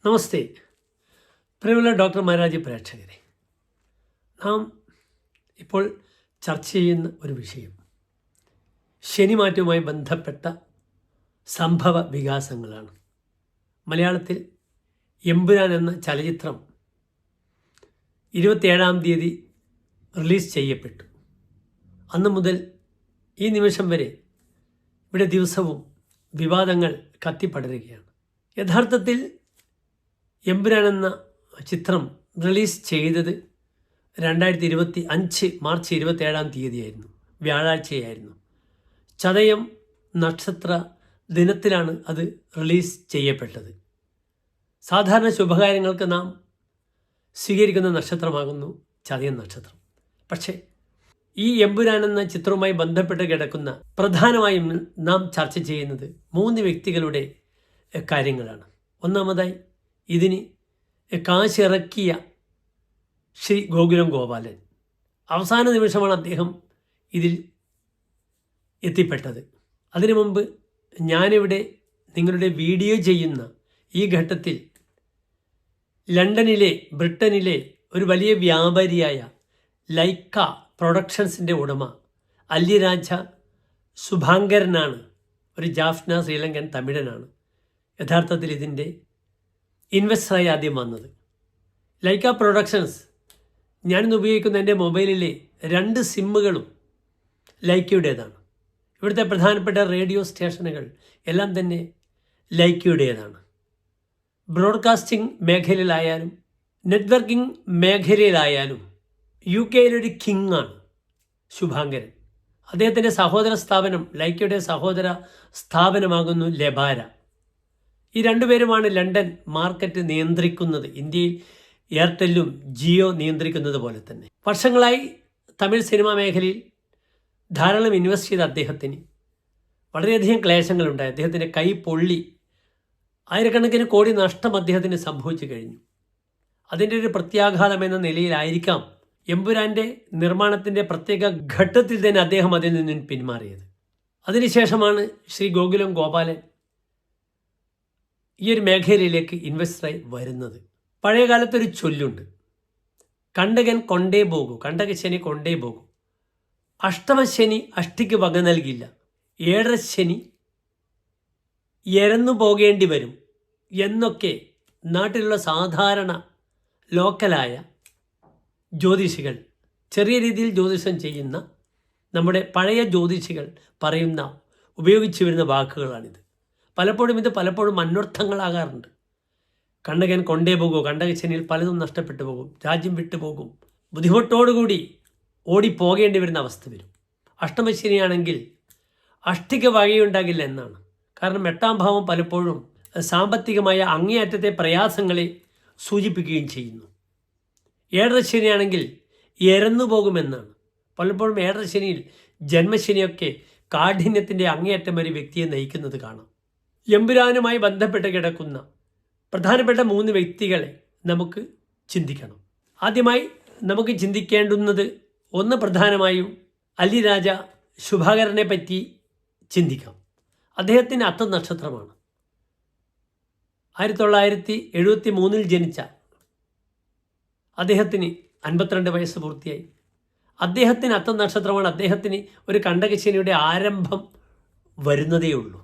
നമസ്തേ, പ്രിയമുള്ള ഡോക്ടർ മാരാജി പ്രേക്ഷകരെ. നാം ഇപ്പോൾ ചർച്ച ചെയ്യുന്ന ഒരു വിഷയം ശനിമാറ്റവുമായി ബന്ധപ്പെട്ട സംഭവ വികാസങ്ങളാണ്. മലയാളത്തിൽ എമ്പുരാൻ എന്ന ചലച്ചിത്രം 27-ാം തീയതി റിലീസ് ചെയ്യപ്പെട്ടു. അന്നു മുതൽ ഈ നിമിഷം വരെ ഇവിടെ ദിവസവും വിവാദങ്ങൾ കത്തിപ്പടരുകയാണ്. യഥാർത്ഥത്തിൽ എമ്പുരാൻ എന്ന ചിത്രം റിലീസ് ചെയ്തത് 2025 മാർച്ച് 27-ാം തീയതിയായിരുന്നു, വ്യാഴാഴ്ചയായിരുന്നു. ചതയം നക്ഷത്ര ദിനത്തിലാണ് അത് റിലീസ് ചെയ്യപ്പെട്ടത്. സാധാരണ ശുഭകാര്യങ്ങൾക്ക് നാം സ്വീകരിക്കുന്ന നക്ഷത്രമാകുന്നു ചതയം നക്ഷത്രം. പക്ഷേ ഈ എമ്പുരാൻ എന്ന ചിത്രവുമായി ബന്ധപ്പെട്ട് കിടക്കുന്ന പ്രധാനമായും നാം ചർച്ച ചെയ്യുന്നത് 3 വ്യക്തികളുടെ കാര്യങ്ങളാണ്. ഒന്നാമതായി ഇതിന് കാശിറക്കിയ ശ്രീ ഗോകുലം ഗോപാലൻ. അവസാന നിമിഷമാണ് അദ്ദേഹം ഇതിൽ എത്തിപ്പെട്ടത്. അതിനു മുമ്പ് ഞാനിവിടെ നിങ്ങളുടെ വീഡിയോ ചെയ്യുന്ന ഈ ഘട്ടത്തിൽ ബ്രിട്ടനിലെ ഒരു വലിയ വ്യാപാരിയായ ലൈക്ക പ്രൊഡക്ഷൻസിൻ്റെ ഉടമ അല്ലിരാജ സുഭാങ്കരനാണ്. ഒരു ജാഫ്ന ശ്രീലങ്കൻ തമിഴനാണ് യഥാർത്ഥത്തിൽ ഇതിൻ്റെ ഇൻവെസ്റ്ററായി ആദ്യം വന്നത്. ലൈക്ക പ്രൊഡക്ഷൻസ്, ഞാനിന്ന് ഉപയോഗിക്കുന്ന എൻ്റെ മൊബൈലിലെ 2 സിമ്മുകളും ലൈക്കയുടേതാണ്. ഇവിടുത്തെ പ്രധാനപ്പെട്ട റേഡിയോ സ്റ്റേഷനുകൾ എല്ലാം തന്നെ ലൈക്കയുടേതാണ്. Broadcasting മേഖലയിലായാലും networking മേഖലയിലായാലും UK-യിലൊരു കിങ്ങാണ് ശുഭാങ്കരൻ. അദ്ദേഹത്തിൻ്റെ സഹോദര സ്ഥാപനം, ലൈക്കയുടെ സഹോദര സ്ഥാപനമാകുന്നു ലെബാര. ഈ 2 പേരുമാണ് ലണ്ടൻ മാർക്കറ്റ് നിയന്ത്രിക്കുന്നത്. ഇന്ത്യയിൽ എയർടെല്ലും ജിയോ നിയന്ത്രിക്കുന്നത് പോലെ തന്നെ. വർഷങ്ങളായി തമിഴ് സിനിമാ മേഖലയിൽ ധാരാളം ഇൻവെസ്റ്റ് ചെയ്ത അദ്ദേഹത്തിന് വളരെയധികം ക്ലേശങ്ങളുണ്ടായി. അദ്ദേഹത്തിൻ്റെ കൈ പൊള്ളി, ആയിരക്കണക്കിന് കോടി നഷ്ടം അദ്ദേഹത്തിന് സംഭവിച്ചു കഴിഞ്ഞു. അതിൻ്റെ ഒരു പ്രത്യാഘാതം എന്ന നിലയിലായിരിക്കാം എമ്പുരാൻ്റെ നിർമ്മാണത്തിൻ്റെ പ്രത്യേക ഘട്ടത്തിൽ തന്നെ അദ്ദേഹം അതിൽ നിന്നും പിന്മാറിയത്. അതിനുശേഷമാണ് ശ്രീ ഗോകുലം ഗോപാലൻ ഈ ഒരു മേഖലയിലേക്ക് ഇൻവെസ്റ്ററായി വരുന്നത്. പഴയ കാലത്തൊരു ചൊല്ലുണ്ട്, കണ്ടകൻ കൊണ്ടേ പോകൂ, കണ്ടകശനി കൊണ്ടേ പോകൂ, അഷ്ടമശനി അഷ്ടിക്ക് വക നൽകില്ല, 7ര ശനി എരന്നു പോകേണ്ടി വരും എന്നൊക്കെ നാട്ടിലുള്ള സാധാരണ ലോക്കലായ ജ്യോതിഷികൾ, ചെറിയ രീതിയിൽ ജ്യോതിഷം ചെയ്യുന്ന നമ്മുടെ പഴയ ജ്യോതിഷികൾ ഉപയോഗിച്ചു വരുന്ന വാക്കുകളാണിത്. പലപ്പോഴും അന്വർത്ഥങ്ങളാകാറുണ്ട്. കണ്ടകൻ കൊണ്ടേ പോകൂ, കണ്ടകശനിയിൽ പലതും നഷ്ടപ്പെട്ടു പോകും, രാജ്യം വിട്ടുപോകും, ബുദ്ധിമുട്ടോടുകൂടി ഓടിപ്പോകേണ്ടി വരുന്ന അവസ്ഥ വരും. അഷ്ടമശനിയാണെങ്കിൽ അഷ്ടിക വകയുണ്ടാകില്ല എന്നാണ്. കാരണം 8-ാം ഭാവം പലപ്പോഴും സാമ്പത്തികമായ അങ്ങേയറ്റത്തെ പ്രയാസങ്ങളെ സൂചിപ്പിക്കുകയും ചെയ്യുന്നു. 7ര ശനിയാണെങ്കിൽ എരന്നു പോകുമെന്നാണ്. പലപ്പോഴും 7ര ശനിയിൽ ജന്മശനിയൊക്കെ കാഠിന്യത്തിൻ്റെ അങ്ങേയറ്റം ഒരു വ്യക്തിയെ നയിക്കുന്നത് കാണാം. എമ്പുരാനുമായി ബന്ധപ്പെട്ട് കിടക്കുന്ന പ്രധാനപ്പെട്ട 3 വ്യക്തികളെ നമുക്ക് ചിന്തിക്കണം. ആദ്യമായി നമുക്ക് ചിന്തിക്കേണ്ടുന്നത് ഒന്ന് പ്രധാനമായും അല്ലിരാജ ശുഭാകരനെ പറ്റി ചിന്തിക്കാം. അദ്ദേഹത്തിന് അത്തം നക്ഷത്രമാണ്. 1973 ജനിച്ച അദ്ദേഹത്തിന് 52 വയസ്സ് പൂർത്തിയായി. അദ്ദേഹത്തിന് അത്തം നക്ഷത്രമാണ്. അദ്ദേഹത്തിന് ഒരു കണ്ടകശനിയുടെ ആരംഭം വരുന്നതേ ഉള്ളൂ.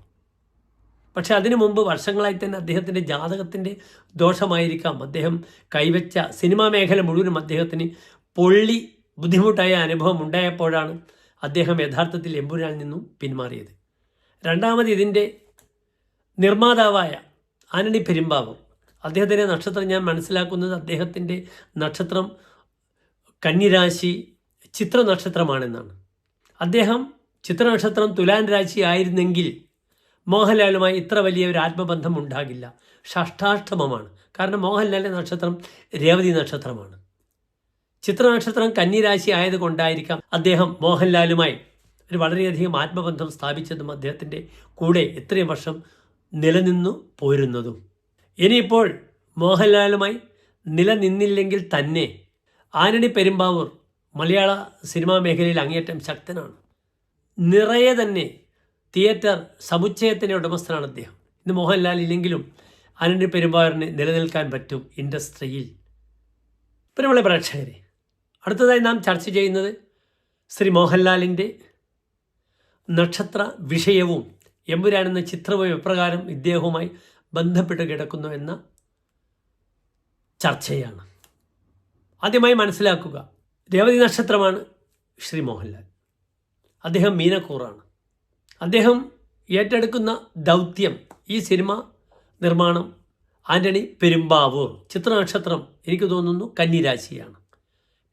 പക്ഷെ അതിനു മുമ്പ് വർഷങ്ങളായി തന്നെ അദ്ദേഹത്തിൻ്റെ ജാതകത്തിൻ്റെ ദോഷമായിരിക്കാം അദ്ദേഹം കൈവച്ച സിനിമാ മേഖല മുഴുവനും അദ്ദേഹത്തിന് പൊള്ളി ബുദ്ധിമുട്ടായ അനുഭവം ഉണ്ടായപ്പോഴാണ് അദ്ദേഹം യഥാർത്ഥത്തിൽ എമ്പുരാനിൽ നിന്നും പിന്മാറിയത്. രണ്ടാമത് ഇതിൻ്റെ നിർമ്മാതാവായ ആന്റണി പെരുമ്പാവൂർ, അദ്ദേഹത്തിൻ്റെ നക്ഷത്രം ഞാൻ മനസ്സിലാക്കുന്നത് അദ്ദേഹത്തിൻ്റെ നക്ഷത്രം കന്നിരാശി ചിത്ര നക്ഷത്രമാണെന്നാണ്. അദ്ദേഹം ചിത്രനക്ഷത്രം തുലാൻ രാശി ആയിരുന്നെങ്കിൽ മോഹൻലാലുമായി ഇത്ര വലിയ ഒരു ആത്മബന്ധം ഉണ്ടാകില്ല. ഷഷ്ടാഷ്ടമമാണ്. കാരണം മോഹൻലാലിൻ്റെ നക്ഷത്രം രേവതി നക്ഷത്രമാണ്. ചിത്രനക്ഷത്രം കന്നിരാശി ആയതുകൊണ്ടായിരിക്കാം അദ്ദേഹം മോഹൻലാലുമായി ഒരു വളരെയധികം ആത്മബന്ധം സ്ഥാപിച്ചതും അദ്ദേഹത്തിൻ്റെ കൂടെ ഇത്രയും വർഷം നിലനിന്നു പോരുന്നതും. ഇനിയിപ്പോൾ മോഹൻലാലുമായി നിലനിന്നില്ലെങ്കിൽ തന്നെ ആന്റണി പെരുമ്പാവൂർ മലയാള സിനിമാ മേഖലയിൽ അങ്ങേയറ്റം ശക്തനാണ്. നിറയെ തന്നെ തിയേറ്റർ സമുച്ചയത്തിൻ്റെ ഉടമസ്ഥനാണ് അദ്ദേഹം. ഇന്ന് മോഹൻലാൽ ഇല്ലെങ്കിലും ആന്റണി പെരുമ്പാവൂരിന് നിലനിൽക്കാൻ പറ്റും ഇൻഡസ്ട്രിയിൽ? പ്രിയമുള്ള പ്രേക്ഷകരെ, അടുത്തതായി നാം ചർച്ച ചെയ്യുന്നത് ശ്രീ മോഹൻലാലിൻ്റെ നക്ഷത്ര വിഷയവും എമ്പുരാൻ എന്ന ചിത്രവും എപ്രകാരം ഇദ്ദേഹവുമായി ബന്ധപ്പെട്ട് കിടക്കുന്നു എന്ന ചർച്ചയാണ്. ആദ്യമായി മനസ്സിലാക്കുക, രേവതി നക്ഷത്രമാണ് ശ്രീ മോഹൻലാൽ. അദ്ദേഹം മീനക്കൂറാണ്. അദ്ദേഹം ഏറ്റെടുക്കുന്ന ദൗത്യം, ഈ സിനിമ നിർമ്മാണം ആന്റണി പെരുമ്പാവൂർ. ചിത്രനക്ഷത്രം എനിക്ക് തോന്നുന്നു കന്നിരാശിയാണ്.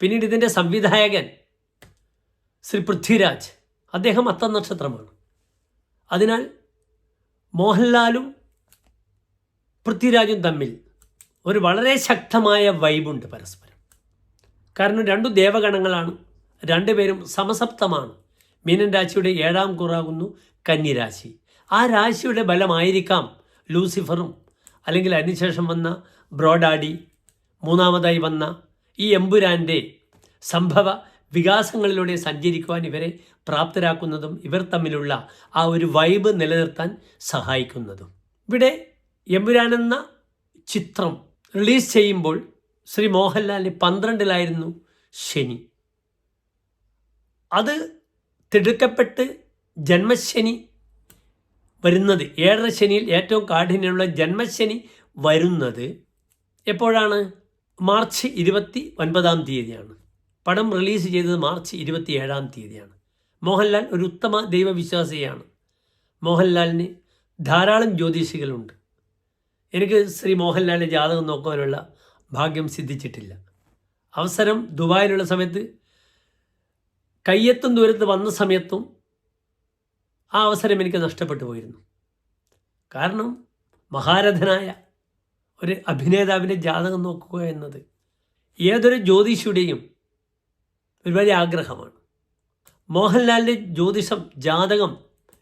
പിന്നീട് ഇതിൻ്റെ സംവിധായകൻ ശ്രീ പൃഥ്വിരാജ്, അദ്ദേഹം അത്തം നക്ഷത്രമാണ്. അതിനാൽ മോഹൻലാലും പൃഥ്വിരാജും തമ്മിൽ ഒരു വളരെ ശക്തമായ വൈബുണ്ട് പരസ്പരം. കാരണം രണ്ടു ദേവഗണങ്ങളാണ്, രണ്ടുപേരും സമസപ്തമാണ്. മീനൻ രാശിയുടെ 7ാം കൂറാകുന്നു കന്നിരാശി. ആ രാശിയുടെ ബലമായിരിക്കാം ലൂസിഫറും അല്ലെങ്കിൽ അതിനുശേഷം വന്ന ബ്രോഡാഡി, മൂന്നാമതായി വന്ന ഈ എമ്പുരാൻ്റെ സംഭവ വികാസങ്ങളിലൂടെ സഞ്ചരിക്കുവാൻ ഇവരെ പ്രാപ്തരാക്കുന്നതും ഇവർ തമ്മിലുള്ള ആ ഒരു വൈബ് നിലനിർത്താൻ സഹായിക്കുന്നതും. ഇവിടെ എമ്പുരാൻ എന്ന ചിത്രം റിലീസ് ചെയ്യുമ്പോൾ ശ്രീ മോഹൻലാലിന് 12-ലായിരുന്നു ശനി. അത് തിടുക്കപ്പെട്ട് ജന്മശനി വരുന്നത്, 7ാം ശനിയിൽ ഏറ്റവും കാഠിന്യമുള്ള ജന്മശനി വരുന്നത് എപ്പോഴാണ്? മാർച്ച് 29-ാം തീയതിയാണ്. പടം റിലീസ് ചെയ്തത് മാർച്ച് 27-ാം തീയതിയാണ്. മോഹൻലാൽ ഒരു ഉത്തമ ദൈവവിശ്വാസിയാണ്. മോഹൻലാലിന് ധാരാളം ജ്യോതിഷികളുണ്ട്. എനിക്ക് ശ്രീ മോഹൻലാലിൻ്റെ ജാതകം നോക്കുവാനുള്ള ഭാഗ്യം സിദ്ധിച്ചിട്ടില്ല. അവസരം ദുബായിലുള്ള സമയത്ത് കയ്യെത്തും ദൂരത്ത് വന്ന സമയത്തും ആ അവസരം എനിക്ക് നഷ്ടപ്പെട്ടു പോയിരുന്നു. കാരണം മഹാരഥനായ ഒരു അഭിനേതാവിൻ്റെ ജാതകം നോക്കുക എന്നത് ഏതൊരു ജ്യോതിഷിയുടെയും ഒരു വലിയ ആഗ്രഹമാണ്. മോഹൻലാലിൻ്റെ ജ്യോതിഷം ജാതകം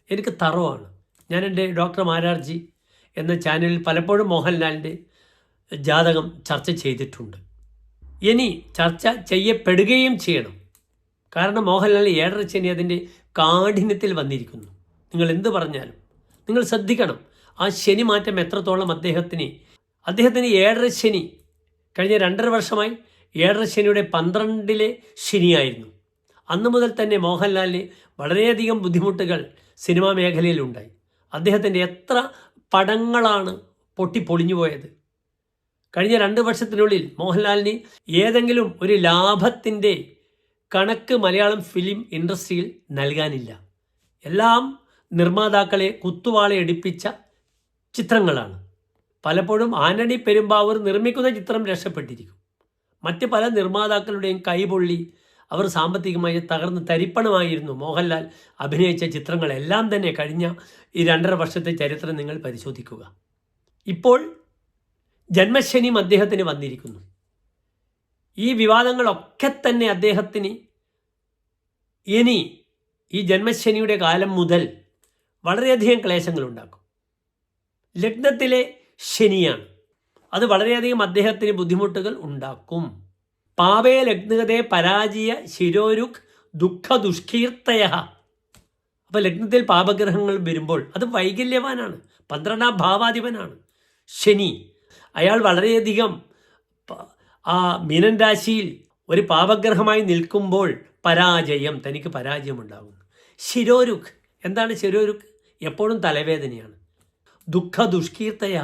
എനിക്ക് തറവാണ്. ഞാൻ എൻ്റെ ഡോക്ടർ മാരാർജി എന്ന ചാനലിൽ പലപ്പോഴും മോഹൻലാലിൻ്റെ ജാതകം ചർച്ച ചെയ്തിട്ടുണ്ട്. ഇനി ചർച്ച ചെയ്യപ്പെടുകയും ചെയ്യണം. കാരണം മോഹൻലാൽ 7ാം ശനി അതിൻ്റെ കാഠിന്യത്തിൽ വന്നിരിക്കുന്നു. നിങ്ങൾ എന്ത് പറഞ്ഞാലും നിങ്ങൾ ശ്രദ്ധിക്കണം, ആ ശനി മാറ്റം എത്രത്തോളം അദ്ദേഹത്തിന് 7ാം ശനി കഴിഞ്ഞ 2.5 വർഷമായി 7ാം ശനിയുടെ 12-ലെ ശനിയായിരുന്നു. അന്നു മുതൽ തന്നെ മോഹൻലാലിന് വളരെയധികം ബുദ്ധിമുട്ടുകൾ സിനിമാ മേഖലയിലുണ്ടായി. അദ്ദേഹത്തിൻ്റെ എത്ര പടങ്ങളാണ് പൊട്ടിപ്പൊളിഞ്ഞു പോയത്. കഴിഞ്ഞ 2 വർഷത്തിനുള്ളിൽ മോഹൻലാലിന് ഏതെങ്കിലും ഒരു ലാഭത്തിൻ്റെ കണക്ക് മലയാളം ഫിലിം ഇൻഡസ്ട്രിയിൽ നൽകാനില്ല. എല്ലാം നിർമ്മാതാക്കളെ കുത്തുവാള എടുപ്പിച്ച ചിത്രങ്ങളാണ്. പലപ്പോഴും ആന്റണി പെരുമ്പാവൂർ നിർമ്മിക്കുന്ന ചിത്രം രക്ഷപ്പെട്ടിരിക്കും. മറ്റ് പല നിർമ്മാതാക്കളുടെയും കൈപൊള്ളി അവർ സാമ്പത്തികമായി തകർന്ന് തരിപ്പണമായിരുന്നു മോഹൻലാൽ അഭിനയിച്ച ചിത്രങ്ങളെല്ലാം തന്നെ. കഴിഞ്ഞ ഈ 2.5 വർഷത്തെ ചരിത്രം നിങ്ങൾ പരിശോധിക്കുക. ഇപ്പോൾ ജന്മശനിയും അദ്ദേഹത്തിന് വന്നിരിക്കുന്നു. ഈ വിവാദങ്ങളൊക്കെ തന്നെ അദ്ദേഹത്തിന് ഇനി ഈ ജന്മശനിയുടെ കാലം മുതൽ വളരെയധികം ക്ലേശങ്ങളുണ്ടാക്കും. ലഗ്നത്തിലെ ശനിയാണ്, അത് വളരെയധികം അദ്ദേഹത്തിന് ബുദ്ധിമുട്ടുകൾ ഉണ്ടാക്കും. പാപേ ലഗ്നഗതേ പരാജയ ശിരോരുക് ദുഃഖ ദുഷ്കീർത്തയ. അപ്പോൾ ലഗ്നത്തിൽ പാപഗ്രഹങ്ങൾ വരുമ്പോൾ അത് വൈകല്യവാനാണ്, 12ാം ഭാവാധിപനാണ് ശനി. അയാൾ വളരെയധികം ആ മീനൻ രാശിയിൽ ഒരു പാപഗ്രഹമായി നിൽക്കുമ്പോൾ പരാജയം, തനിക്ക് പരാജയമുണ്ടാകുന്നു. ശിരോരുക്, എന്താണ് ശിരോരുക്? എപ്പോഴും തലവേദനയാണ്. ദുഃഖ ദുഷ്കീർത്തയ,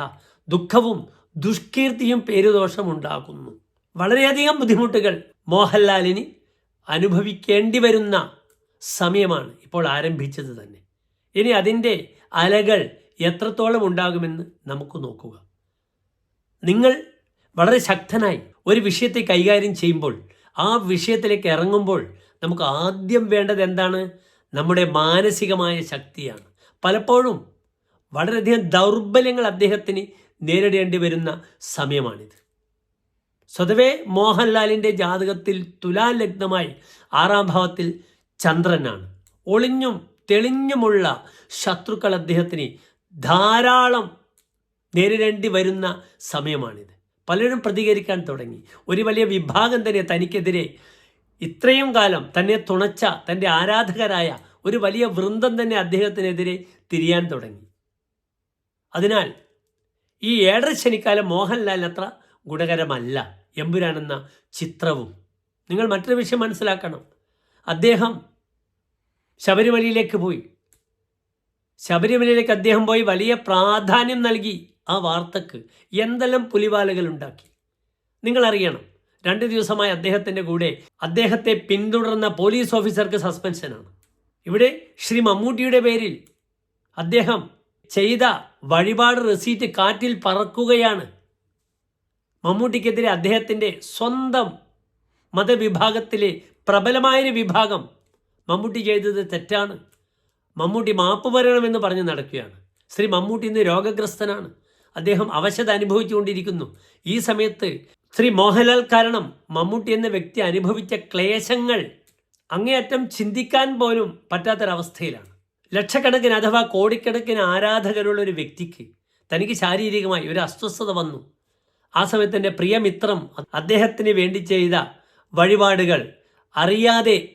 ദുഃഖവും ദുഷ്കീർത്തിയും പേരുദോഷമുണ്ടാകുന്നു. വളരെയധികം ബുദ്ധിമുട്ടുകൾ മോഹൻലാലിന് അനുഭവിക്കേണ്ടി വരുന്ന സമയമാണ് ഇപ്പോൾ ആരംഭിച്ചത് തന്നെ. ഇനി അതിൻ്റെ അലകൾ എത്രത്തോളം ഉണ്ടാകുമെന്ന് നമുക്ക് നോക്കുക. നിങ്ങൾ വളരെ ശക്തനായി ഒരു വിഷയത്തെ കൈകാര്യം ചെയ്യുമ്പോൾ, ആ വിഷയത്തിലേക്ക് ഇറങ്ങുമ്പോൾ നമുക്ക് ആദ്യം വേണ്ടത് എന്താണ്? നമ്മുടെ മാനസികമായ ശക്തിയാണ്. പലപ്പോഴും വളരെയധികം ദൗർബല്യങ്ങൾ അദ്ദേഹത്തിന് നേരിടേണ്ടി വരുന്ന സമയമാണിത്. സ്വതവേ മോഹൻലാലിൻ്റെ ജാതകത്തിൽ തുലാം ലഗ്നമായി 6ാം ഭാവത്തിൽ ചന്ദ്രനാണ്. ഒളിഞ്ഞും തെളിഞ്ഞുമുള്ള ശത്രുക്കൾ അദ്ദേഹത്തിന് ധാരാളം നേരിടേണ്ടി വരുന്ന സമയമാണിത്. പലരും പ്രതികരിക്കാൻ തുടങ്ങി. ഒരു വലിയ വിഭാഗം തന്നെ തനിക്കെതിരെ ഇത്രയും കാലം തന്നെ തുണച്ച തൻ്റെ ആരാധകരായ ഒരു വലിയ വൃന്ദം തന്നെ അദ്ദേഹത്തിനെതിരെ തിരിയാൻ തുടങ്ങി. അതിനാൽ ഈ 7.5 ശനിക്കാലം മോഹൻലാലിന് അത്ര ഗുണകരമല്ല. എമ്പുരാനെന്ന ചിത്രവും. നിങ്ങൾ മറ്റൊരു വിഷയം മനസ്സിലാക്കണം. അദ്ദേഹം ശബരിമലയിലേക്ക് പോയി. ശബരിമലയിലേക്ക് അദ്ദേഹം പോയി വലിയ പ്രാധാന്യം നൽകി ആ വാർത്തക്ക്. എന്തെല്ലാം പുലിവാലുകൾ ഉണ്ടാക്കി നിങ്ങളറിയണം. 2 ദിവസമായി അദ്ദേഹത്തിൻ്റെ കൂടെ അദ്ദേഹത്തെ പിന്തുടർന്ന പോലീസ് ഓഫീസർക്ക് സസ്പെൻഷനാണ്. ഇവിടെ ശ്രീ മമ്മൂട്ടിയുടെ പേരിൽ അദ്ദേഹം ചെയ്ത വഴിപാട് റെസീറ്റ് കാറ്റിൽ പറക്കുകയാണ്. മമ്മൂട്ടിക്കെതിരെ അദ്ദേഹത്തിൻ്റെ സ്വന്തം മതവിഭാഗത്തിലെ പ്രബലമായൊരു വിഭാഗം മമ്മൂട്ടി ചെയ്തത് തെറ്റാണ്, മമ്മൂട്ടി മാപ്പ് പറയണമെന്ന് പറഞ്ഞ് നടക്കുകയാണ്. ശ്രീ മമ്മൂട്ടി ഇന്ന് രോഗഗ്രസ്തനാണ്. അദ്ദേഹം അവശത അനുഭവിച്ചുകൊണ്ടിരിക്കുന്നു. ഈ സമയത്ത് ശ്രീ മോഹൻലാൽ കാരണം മമ്മൂട്ടി എന്ന വ്യക്തി അനുഭവിച്ച ക്ലേശങ്ങൾ അങ്ങേയറ്റം ചിന്തിക്കാൻ പോലും പറ്റാത്തൊരവസ്ഥയിലാണ്. ലക്ഷക്കണക്കിന് അഥവാ കോടിക്കണക്കിന് ആരാധകരുള്ള ഒരു വ്യക്തിക്ക് തനിക്ക് ശാരീരികമായി ഒരു അസ്വസ്ഥത വന്നു. ആ സമയത്ത് എൻ്റെ പ്രിയമിത്രം അദ്ദേഹത്തിന് വേണ്ടി ചെയ്ത വഴിപാടുകൾ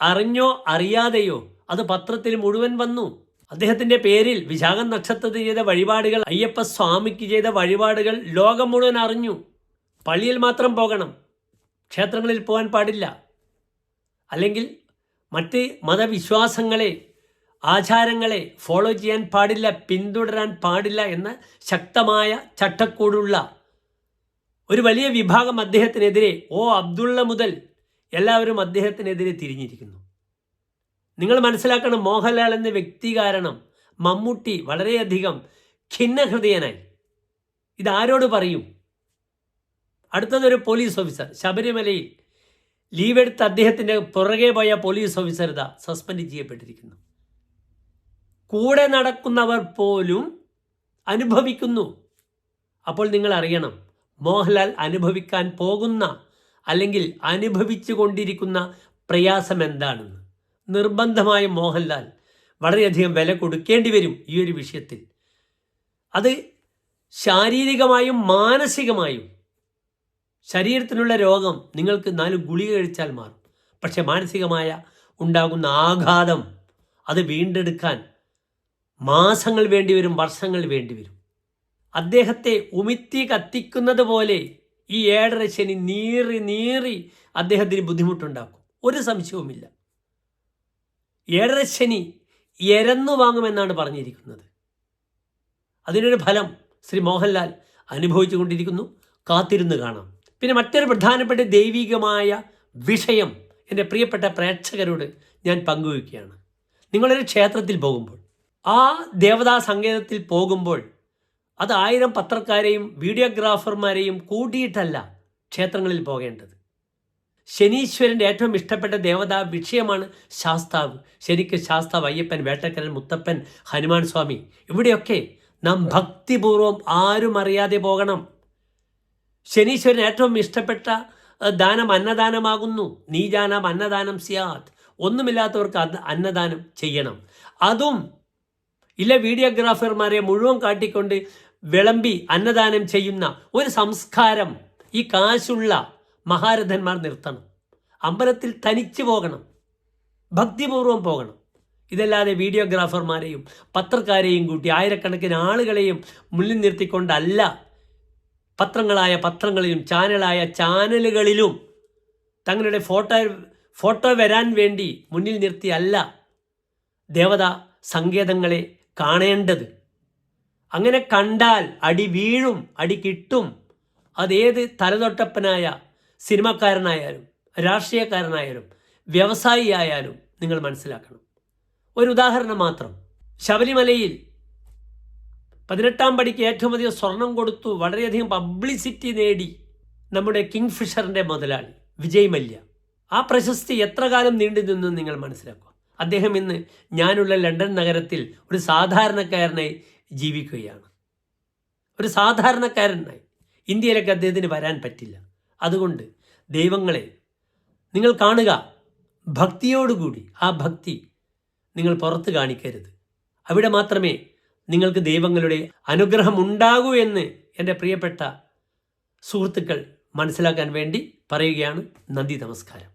അറിഞ്ഞോ അറിയാതെയോ അത് പത്രത്തിൽ മുഴുവൻ വന്നു. അദ്ദേഹത്തിൻ്റെ പേരിൽ വിശാഖം നക്ഷത്രത്തിൽ ചെയ്ത വഴിപാടുകൾ, അയ്യപ്പ സ്വാമിക്ക് ചെയ്ത വഴിപാടുകൾ ലോകം മുഴുവൻ അറിഞ്ഞു. പള്ളിയിൽ മാത്രം പോകണം, ക്ഷേത്രങ്ങളിൽ പോകാൻ പാടില്ല, അല്ലെങ്കിൽ മറ്റ് മതവിശ്വാസങ്ങളെ ആചാരങ്ങളെ ഫോളോ ചെയ്യാൻ പാടില്ല, പിന്തുടരാൻ പാടില്ല എന്ന ശക്തമായ ചട്ടക്കൂടുള്ള ഒരു വലിയ വിഭാഗം അദ്ദേഹത്തിനെതിരെ, അബ്ദുള്ള മുതൽ എല്ലാവരും അദ്ദേഹത്തിനെതിരെ തിരിഞ്ഞിരിക്കുന്നു. നിങ്ങൾ മനസ്സിലാക്കണം, മോഹൻലാൽ എന്ന വ്യക്തി കാരണം മമ്മൂട്ടി വളരെയധികം ഖിന്നഹൃദയനായി. ഇതാരോട് പറയും? അടുത്തതൊരു പോലീസ് ഓഫീസർ ശബരിമലയിൽ ലീവെടുത്ത് അദ്ദേഹത്തിൻ്റെ പുറകെ പോയ പോലീസ് ഓഫീസർ സസ്പെൻഡ് ചെയ്യപ്പെട്ടിരിക്കുന്നു. കൂടെ നടക്കുന്നവർ പോലും അനുഭവിക്കുന്നു. അപ്പോൾ നിങ്ങൾ അറിയണം, മോഹൻലാൽ അനുഭവിക്കാൻ പോകുന്ന അല്ലെങ്കിൽ അനുഭവിച്ചു കൊണ്ടിരിക്കുന്ന പ്രയാസം എന്താണെന്ന്. നിർബന്ധമായും മോഹൻലാൽ വളരെയധികം വില കൊടുക്കേണ്ടി വരും ഈ ഒരു വിഷയത്തിൽ. അത് ശാരീരികമായും മാനസികമായും. ശരീരത്തിനുള്ള രോഗം നിങ്ങൾക്ക് 4 ഗുളിക കഴിച്ചാൽ മാറും. പക്ഷെ മാനസികമായ ഉണ്ടാകുന്ന ആഘാതം അത് വീണ്ടെടുക്കാൻ മാസങ്ങൾ വേണ്ടിവരും, വർഷങ്ങൾ വേണ്ടിവരും. അദ്ദേഹത്തെ ഉമിത്തി കത്തിക്കുന്നത് പോലെ ഈ 7.5 ശനി നീറി അദ്ദേഹത്തിന് ബുദ്ധിമുട്ടുണ്ടാക്കും. ഒരു സംശയവുമില്ല. 7.5 ശനി എരന്നു വാങ്ങുമെന്നാണ് പറഞ്ഞിരിക്കുന്നത്. അതിനൊരു ഫലം ശ്രീ മോഹൻലാൽ അനുഭവിച്ചു കൊണ്ടിരിക്കുന്നു. കാത്തിരുന്ന് കാണാം. പിന്നെ മറ്റൊരു പ്രധാനപ്പെട്ട ദൈവികമായ വിഷയം എൻ്റെ പ്രിയപ്പെട്ട പ്രേക്ഷകരോട് ഞാൻ പങ്കുവയ്ക്കുകയാണ്. നിങ്ങളൊരു ക്ഷേത്രത്തിൽ പോകുമ്പോൾ, ആ ദേവതാ സങ്കേതത്തിൽ പോകുമ്പോൾ, അത് 1000 പത്രക്കാരെയും വീഡിയോഗ്രാഫർമാരെയും കൂട്ടിയിട്ടല്ല ക്ഷേത്രങ്ങളിൽ പോകേണ്ടത്. ശനീശ്വരൻ്റെ ഏറ്റവും ഇഷ്ടപ്പെട്ട ദേവതാ വിഷയമാണ് ശാസ്താവ്. ശരിക്ക് ശാസ്താവ് അയ്യപ്പൻ, വേട്ടക്കരൻ, മുത്തപ്പൻ, ഹനുമാൻ സ്വാമി. ഇവിടെയൊക്കെ നാം ഭക്തിപൂർവം ആരും അറിയാതെ പോകണം. ശനീശ്വരൻ ഏറ്റവും ഇഷ്ടപ്പെട്ട ദാനം അന്നദാനമാകുന്നു. നീജാനാം അന്നദാനം സ്യാത്. ഒന്നുമില്ലാത്തവർക്ക് അന്നദാനം ചെയ്യണം. അതും ഇല്ല വീഡിയോഗ്രാഫർമാരെ മുഴുവൻ കാട്ടിക്കൊണ്ട് വിളമ്പി അന്നദാനം ചെയ്യുന്ന ഒരു സംസ്കാരം ഈ കാശുള്ള മഹാരഥന്മാർ നിർത്തണം. അമ്പലത്തിൽ തനിച്ച് പോകണം, ഭക്തിപൂർവം പോകണം. ഇതല്ലാതെ വീഡിയോഗ്രാഫർമാരെയും പത്രക്കാരെയും കൂട്ടി ആയിരക്കണക്കിന് ആളുകളെയും മുന്നിൽ നിർത്തിക്കൊണ്ടല്ല. പത്രങ്ങളിലും ചാനലുകളിലും തങ്ങളുടെ ഫോട്ടോ വരാൻ വേണ്ടി മുന്നിൽ നിർത്തിയല്ല ദേവതാ സങ്കേതങ്ങളെ കാണേണ്ടത്. അങ്ങനെ കണ്ടാൽ അടി വീഴും, അടി കിട്ടും. അതേത് തലതൊട്ടപ്പനായ സിനിമക്കാരനായാലും രാഷ്ട്രീയക്കാരനായാലും വ്യവസായി ആയാലും നിങ്ങൾ മനസ്സിലാക്കണം. ഒരു ഉദാഹരണം മാത്രം. ശബരിമലയിൽ 18ാം പടിക്ക് ഏറ്റവും അധികം സ്വർണം കൊടുത്തു വളരെയധികം പബ്ലിസിറ്റി നേടി നമ്മുടെ കിങ് ഫിഷറിൻ്റെ മുതലാളി വിജയ് മല്യ. ആ പ്രശസ്തി എത്ര കാലം നീണ്ടു നിന്നു നിങ്ങൾ മനസ്സിലാക്കുക. അദ്ദേഹം ഇന്ന് ഞാനുള്ള ലണ്ടൻ നഗരത്തിൽ ഒരു സാധാരണക്കാരനായി ജീവിക്കുകയാണ്. ഒരു സാധാരണക്കാരനായി. ഇന്ത്യയിലൊക്കെ അദ്ദേഹത്തിന് വരാൻ പറ്റില്ല. അതുകൊണ്ട് ദൈവങ്ങളെ നിങ്ങൾ കാണുക ഭക്തിയോടുകൂടി. ആ ഭക്തി നിങ്ങൾ പുറത്ത് കാണിക്കരുത്. അവിടെ മാത്രമേ നിങ്ങൾക്ക് ദൈവങ്ങളുടെ അനുഗ്രഹം ഉണ്ടാകൂ എന്ന് എൻ്റെ പ്രിയപ്പെട്ട സുഹൃത്തുക്കൾ മനസ്സിലാക്കാൻ വേണ്ടി പറയുകയാണ്. നന്ദി, നമസ്കാരം.